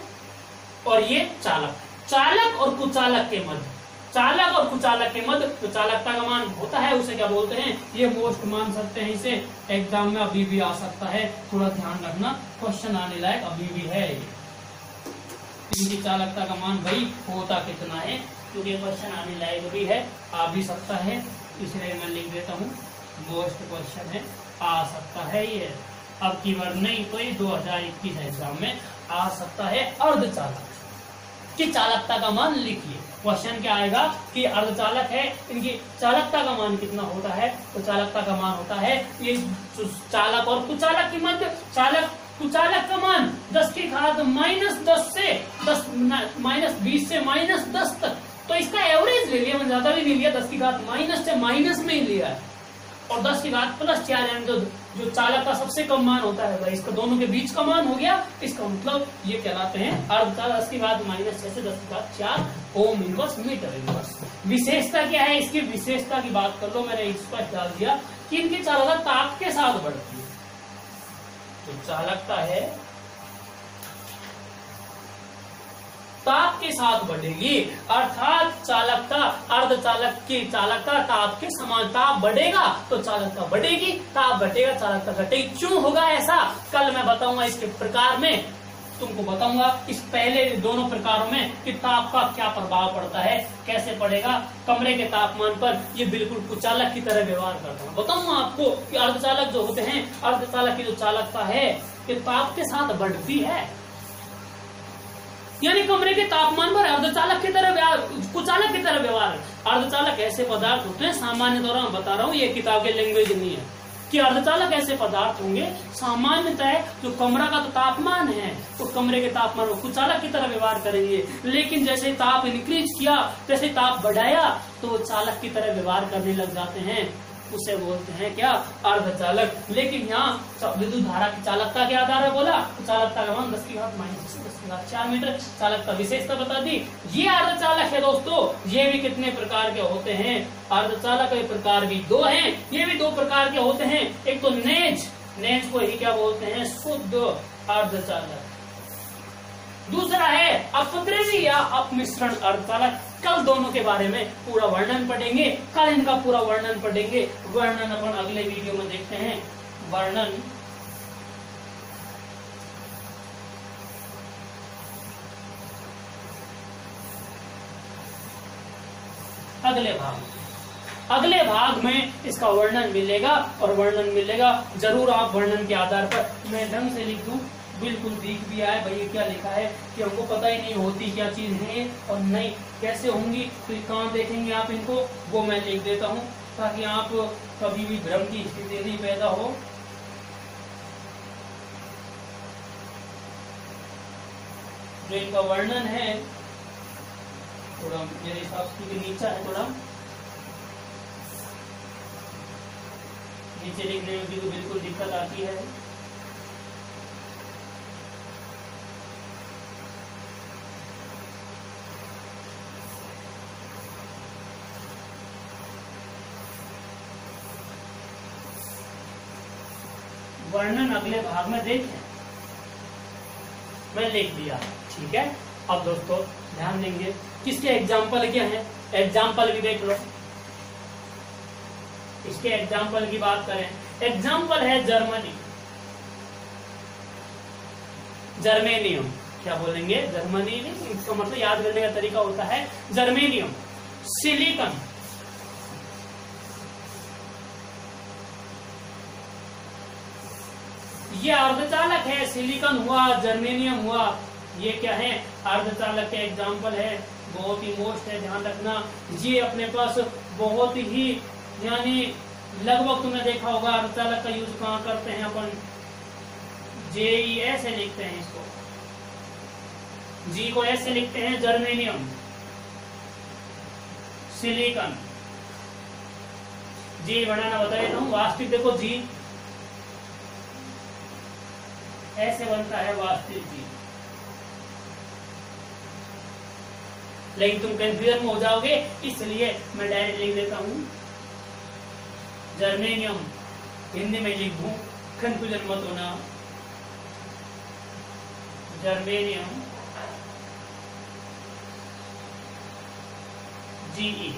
और ये चालक, चालक और कुचालक के मध्य, चालक और कुचालक के मध्य जो चालकता का मान होता है उसे क्या बोलते हैं, ये मोस्ट मान सकते हैं। इसे एग्जाम में अभी भी आ सकता है, थोड़ा ध्यान रखना, क्वेश्चन आने लायक अभी भी है। इनकी चालकता का मान भाई होता कितना है, क्योंकि क्वेश्चन आने लायक भी है, आ भी सकता है, इसलिए मैं लिख देता हूँ मोस्ट क्वेश्चन है, आ सकता है ये। अब की बार नहीं तो ये 2021 एग्जाम में आ सकता है। अर्धचालक की चालकता का मान लिखिए। क्वेश्चन क्या आएगा कि अर्धचालक है, इनकी चालकता का मान कितना होता है, तो चालकता का मान होता है ये चालक और कुचालक के मध्य, चालक कुचालक का मान 10 की घात माइनस 10 से 10 माइनस 20 से माइनस 10 तक। तो इसका एवरेज ले लिया, मैंने ज्यादा भी नहीं लिया, 10 की घात माइनस से माइनस में ही लिया है। और 10 की घात प्लस 4 यानी जो चालक का सबसे कम मान होता है भाई, इसका दोनों के बीच का मान हो गया। इसका मतलब ये कहलाते हैं अर्धचालक। 10 की घात माइनस 6 से 10 की घात 4 ओम इनवर्स मीटर इनवर्स। विशेषता क्या है इसकी, विशेषता की बात कर लो, मैंने स्पष्ट डाल दिया कि इनकी चालकता ताप के साथ बढ़ती है। तो चालकता है ताप के साथ बढ़ेगी, अर्थात चालकता, अर्धचालक की चालकता ताप के समान, ताप बढ़ेगा तो चालकता बढ़ेगी, ताप घटेगा चालकता घटेगी। क्यों होगा ऐसा, कल मैं बताऊंगा इसके प्रकार में। तुमको बताऊंगा इस पहले दोनों प्रकारों में कि ताप का क्या प्रभाव पड़ता है, कैसे पड़ेगा कमरे के तापमान पर। ये बिल्कुल कुचालक की तरह व्यवहार करता है। बताऊंगा आपको कि अर्धचालक जो होते हैं, अर्धचालक की जो चालकता है कि ताप के साथ बढ़ती है, यानी कमरे के तापमान पर अर्धचालक की तरह कुचालक की तरह व्यवहार। अर्धचालक ऐसे पदार्थ होते हैं, सामान्य तौर पर बता रहा हूँ, ये किताब के लैंग्वेज नहीं है, कि अर्धचालक ऐसे पदार्थ होंगे सामान्यतः जो कमरा का तो तापमान है उस कमरे के तापमान को कुचालक की तरह व्यवहार करेंगे, लेकिन जैसे ताप इंक्रीज किया, जैसे ताप बढ़ाया तो वो चालक की तरह व्यवहार करने लग जाते हैं, उसे बोलते हैं क्या, अर्धचालक। लेकिन यहाँ विद्युत धारा की चालकता के आधार पर बोला तो चालकता का मान 10 की घात माइनस 10 की घात 4 मीटर, चालकता विशेषता बता दी। ये अर्धचालक है दोस्तों। ये भी कितने प्रकार के होते हैं, अर्धचालक के प्रकार भी दो हैं, ये भी दो प्रकार के होते हैं। एक तो नेज को ही क्या बोलते हैं, शुद्ध अर्धचालक। दूसरा है अपद्रव्य या अपमिश्रण अर्धचालक। कल दोनों के बारे में पूरा वर्णन पढ़ेंगे, कल इनका पूरा वर्णन पढ़ेंगे। वर्णन अपन अगले वीडियो में देखते हैं। वर्णन अगले भाग में इसका वर्णन मिलेगा, और वर्णन मिलेगा जरूर आप वर्णन के आधार पर, मैं ढंग से लिख दूं, बिल्कुल दिख भी आए भाई क्या लिखा है, कि हमको पता ही नहीं होती क्या चीज है और नहीं कैसे होंगी, तो कहाँ देखेंगे आप इनको, वो मैं लिख देता हूँ ताकि आप कभी भी भ्रम की स्थिति नहीं पैदा हो। जो इनका वर्णन है थोड़ा मेरे हिसाब से नीचा है, थोड़ा नीचे लिखने में भी तो बिल्कुल दिक्कत आती है। वर्णन अगले भाग में देखें, मैं लिख दिया, ठीक है। अब दोस्तों ध्यान देंगे किसके एग्जाम्पल क्या है, एग्जाम्पल भी देख लो। इसके एग्जाम्पल की बात करें, एग्जाम्पल है जर्मेनियम। क्या बोलेंगे, जर्मेनियम। इसका मतलब याद करने का तरीका होता है जर्मेनियम, सिलिकॉन, ये अर्धचालक है। सिलिकॉन हुआ, जर्मेनियम हुआ, ये क्या है, अर्धचालक के एग्जाम्पल है। बहुत ही मोस्ट है, ध्यान रखना। ये अपने पास बहुत ही, यानी लगभग तुमने देखा होगा अर्धचालक का यूज कहाँ करते हैं अपन, JE ऐसे लिखते हैं इसको, जी को ऐसे लिखते हैं, जर्मेनियम, सिलिकॉन। जी बनाना बता देता हूँ, वास्तविक देखो जी ऐसे बनता है वास्तविक जी, लेकिन तुम कंफ्यूजन में हो जाओगे इसलिए मैं डायरेक्ट लिख देता हूं जर्मेनियम, हिंदी में लिख दूं, कंफ्यूजन मत होना। Germanium GE,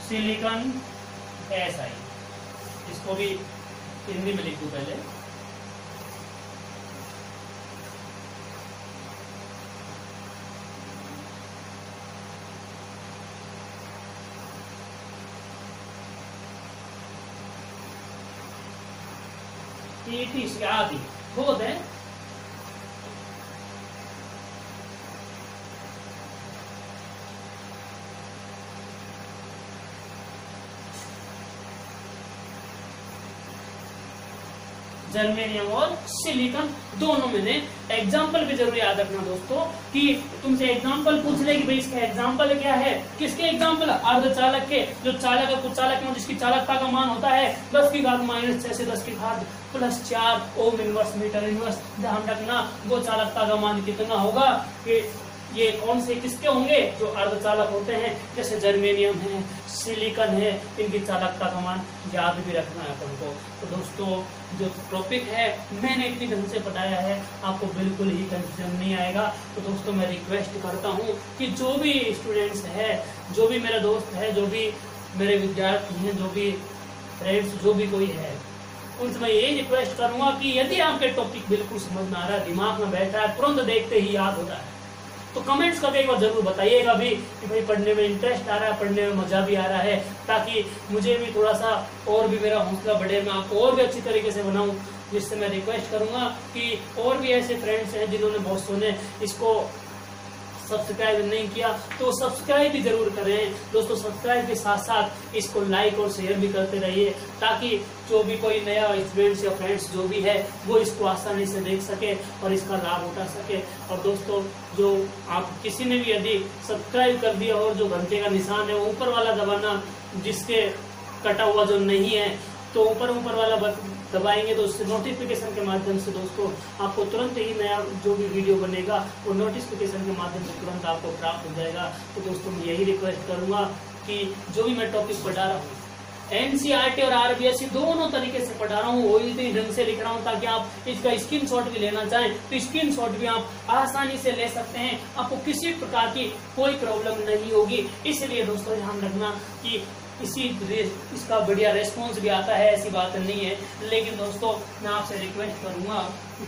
silicon SI। इसको भी हिंदी में लिख दूं पहले, आदि बहुत है। जर्मेनियम और सिलिकॉन दोनों में एग्जाम्पल भी जरूर याद रखना दोस्तों, कि तुमसे एग्जाम्पल पूछ ले कि भाई इसका एग्जाम्पल क्या है, किसके एग्जाम्पल, अर्धचालक के, जो चालक और कुचालक में जिसकी चालकता का मान होता है 10 की घात -6 से 10 की घात +4 ओम इनवर्स मीटर इनवर्स। ध्यान रखना वो चालकता का मान कितना होगा, कि ये कौन से किसके होंगे, जो अर्धचालक होते हैं, जैसे जर्मेनियम है, सिलिकॉन है, इनकी चालकता का मान याद भी रखना है अपन को। तो दोस्तों जो टॉपिक है मैंने इतनी ढंग से पढ़ाया है, आपको बिल्कुल ही कंफ्यूजन नहीं आएगा। तो दोस्तों मैं रिक्वेस्ट करता हूँ कि जो भी स्टूडेंट्स है, जो भी मेरा दोस्त है, जो भी मेरे विद्यार्थी हैं, जो भी फ्रेंड्स जो भी कोई है उनसे मैं यही रिक्वेस्ट करूंगा कि यदि आपके टॉपिक बिल्कुल समझ में आ रहा है, दिमाग में बैठ रहा है, तुरंत देखते ही याद होता है, तो कमेंट्स करके एक बार जरूर बताइएगा भी कि भाई पढ़ने में इंटरेस्ट आ रहा है, पढ़ने में मजा भी आ रहा है, ताकि मुझे भी थोड़ा सा और भी मेरा हौसला बढ़े, मैं आपको और भी अच्छी तरीके से बनाऊं। जिससे मैं रिक्वेस्ट करूंगा कि और भी ऐसे फ्रेंड्स हैं जिन्होंने बहुत सुने इसको सब्सक्राइब नहीं किया तो सब्सक्राइब भी जरूर करें दोस्तों। सब्सक्राइब के साथ साथ इसको लाइक और शेयर भी करते रहिए, ताकि जो भी कोई नया स्टूडेंट्स या फ्रेंड्स जो भी है वो इसको आसानी से देख सके और इसका लाभ उठा सके। और दोस्तों जो आप किसी ने भी यदि सब्सक्राइब कर दिया और जो घंटे का निशान है ऊपर वाला दबाना, जिसके कटा हुआ जो नहीं है तो ऊपर वाला दबाएंगे तो उससे नोटिफिकेशन के माध्यम से दोस्तों आपको तुरंत ही नया जो भी वीडियो बनेगा वो नोटिफिकेशन के माध्यम से तुरंत आपको प्राप्त हो जाएगा। तो दोस्तों मैं यही रिक्वेस्ट करूंगा कि जो भी मैं टॉपिक पढ़ा रहा हूँ एनसीईआरटी और आरबीएसई दोनों तरीके से पढ़ा रहा हूँ, वही ढंग से लिख रहा हूँ, ताकि आप इसका स्क्रीनशॉट भी लेना चाहें तो स्क्रीनशॉट भी आप आसानी से ले सकते हैं, आपको किसी प्रकार की कोई प्रॉब्लम नहीं होगी। इसलिए दोस्तों ध्यान रखना कि इसका बढ़िया रेस्पॉन्स भी आता है, ऐसी बात नहीं है। लेकिन दोस्तों मैं आपसे रिक्वेस्ट करूंगा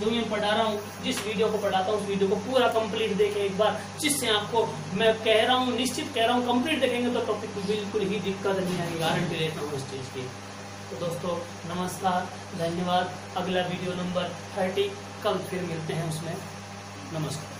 जो मैं पढ़ा रहा हूँ, जिस वीडियो को पढ़ाता हूँ उस वीडियो को पूरा कंप्लीट देखें एक बार, जिससे आपको मैं कह रहा हूँ, निश्चित कह रहा हूँ, कंप्लीट देखेंगे तो टॉपिक को बिल्कुल ही दिक्कत नहीं आएगी, गारंटी लेता हूँ इस चीज की। तो दोस्तों नमस्कार, धन्यवाद। अगला वीडियो नंबर 30 कल फिर मिलते हैं उसमें। नमस्कार।